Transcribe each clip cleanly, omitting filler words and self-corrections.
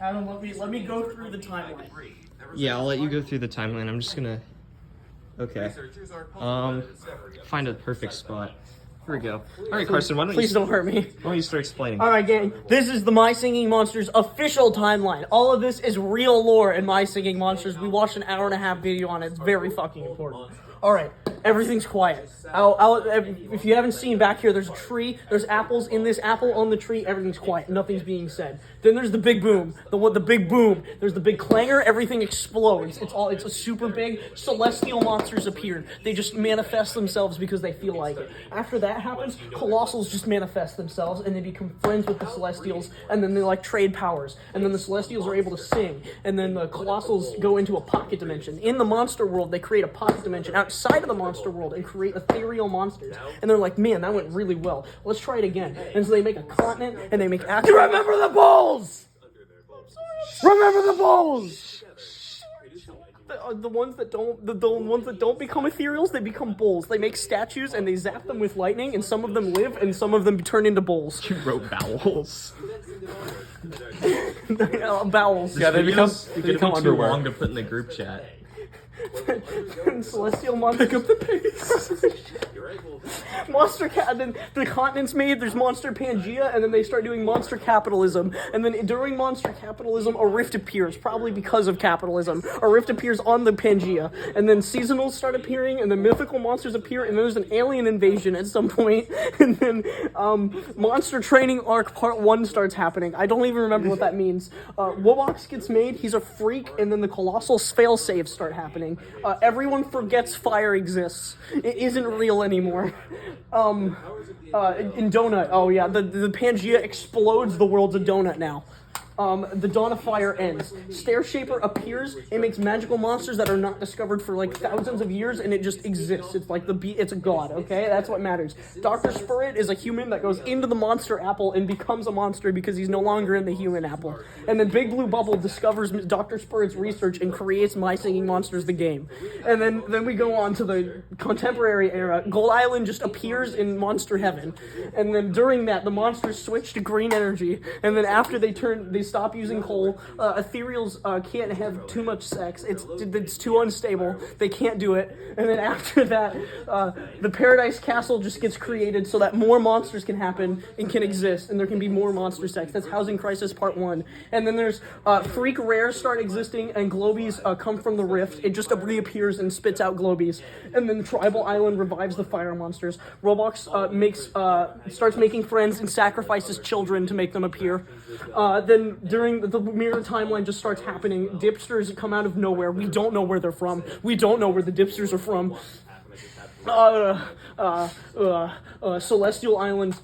Adam, let me go through the timeline. Yeah, I'll let you go through the timeline. I'm just gonna... Okay. Find a perfect spot. Here we go. All right, Carson, Please don't hurt me. Why don't you start explaining? All right, gang. This is the My Singing Monsters official timeline. All of this is real lore in My Singing Monsters. We watched an 1.5-hour video on it. It's very fucking important. All right, everything's quiet. If you haven't seen back here, there's a tree. There's apples in this apple on the tree. Everything's quiet. Nothing's being said. Then there's the big boom. The big boom. There's the big clangor. Everything explodes. It's a super big. Celestial monsters appear. They just manifest themselves because they feel like it. After that happens, colossals just manifest themselves and they become friends with the celestials. And then they like trade powers. And then the celestials are able to sing. And then the colossals go into a pocket dimension. In the monster world, they create a pocket dimension outside of the monster world and create ethereal monsters. And they're like, man, that went really well. Let's try it again. And so they make a continent and they make remember the bulls! Remember the bulls! The ones that don't become ethereals, they become bulls. They make statues and they zap them with lightning, and some of them live and some of them turn into bulls. You wrote bowels. Bowels. Yeah, they become too long to put in the group chat. Celestial monsters. Pick up the pace. Then the continent's made, there's Monster Pangea, and then they start doing monster capitalism. And then during monster capitalism, a rift appears, probably because of capitalism. A rift appears on the Pangea. And then seasonals start appearing, and then mythical monsters appear, and then there's an alien invasion at some point. And then Monster Training Arc Part 1 starts happening. I don't even remember what that means. Wobox gets made, he's a freak, and then the colossal fail-saves start happening. Everyone forgets fire exists. It isn't real anymore. In Donut, oh yeah, the Pangea explodes the world's a donut now. The Dawn of Fire ends. Stair Shaper appears. It makes magical monsters that are not discovered for like thousands of years, and it just exists. It's like it's a god. Okay, that's what matters. Dr. Spirit is a human that goes into the monster apple and becomes a monster because he's no longer in the human apple. And then Big Blue Bubble discovers Dr. Spirit's research and creates My Singing Monsters, the game. And then we go on to the contemporary era. Gold Island just appears in Monster Heaven, and then during that, the monsters switch to green energy. And then after they stop using coal. Ethereals can't have too much sex. It's too unstable. They can't do it. And then after that, the Paradise Castle just gets created so that more monsters can happen and can exist, and there can be more monster sex. That's Housing Crisis Part 1. And then there's Freak Rares start existing, and Globies come from the rift. It just reappears and spits out Globies. And then Tribal Island revives the fire monsters. Roblox starts making friends and sacrifices children to make them appear. Then during the mirror timeline just starts happening. Dipsters come out of nowhere. We don't know where they're from. We don't know where the Dipsters are from. Celestial Island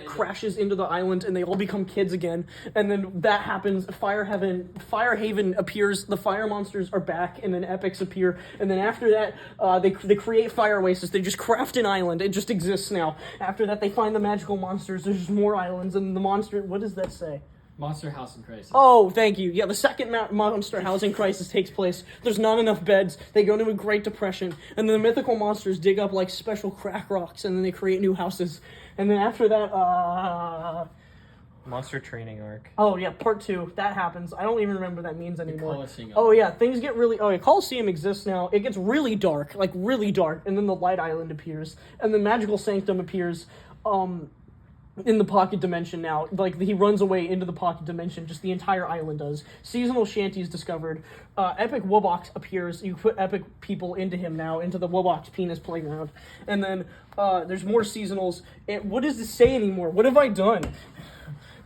crashes into the island and they all become kids again. And then that happens. Firehaven appears. The fire monsters are back, and then epics appear. And then after that, they create Fire Oasis. They just craft an island. It just exists now. After that, they find the magical monsters. There's just more islands, and the monster. What does that say? Monster Housing Crisis. Oh, thank you. Yeah, the second Monster Housing Crisis takes place. There's not enough beds. They go into a Great Depression. And then the mythical monsters dig up, special crack rocks, and then they create new houses. And then after that, Monster Training Arc. Oh, yeah, Part 2. That happens. I don't even remember what that means anymore. Colosseum. Oh, yeah, things get really... Oh, yeah, Colosseum exists now. It gets really dark. Really dark. And then the Light Island appears. And then Magical Sanctum appears, in the pocket dimension now. He runs away into the pocket dimension, just the entire island does. Seasonal Shanty is discovered. Epic Wobox appears. You put epic people into him now, into the Wobox penis playground. And then there's more seasonals. What does this say anymore? What have I done?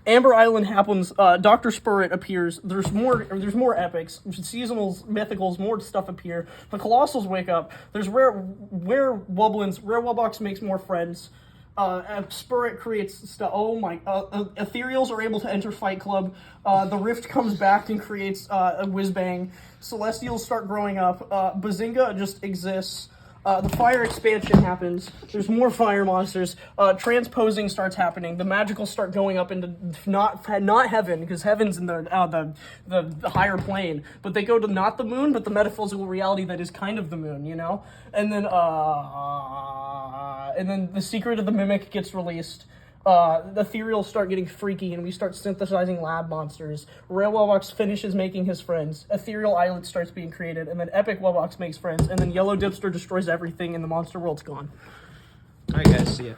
Amber Island happens. Dr. Spirit appears. There's more epics. Seasonals, mythicals, more stuff appear. The Colossals wake up. There's rare Wubblins. Rare Wobox makes more friends. Spirit creates stuff. Oh my! Ethereals are able to enter Fight Club. The Rift comes back and creates a Whizbang. Celestials start growing up. Bazinga just exists. The fire expansion happens. There's more fire monsters. Transposing starts happening. The magicals start going up into not heaven, because heaven's in the higher plane. But they go to not the moon, but the metaphysical reality that is kind of the moon, you know. And then the Secret of the Mimic gets released. The Ethereals start getting freaky, and we start synthesizing lab monsters. Rail Wellbox finishes making his friends. Ethereal Islet starts being created, and then Epic Wellbox makes friends, and then Yellow Dipster destroys everything, and the monster world's gone. Alright guys, see ya.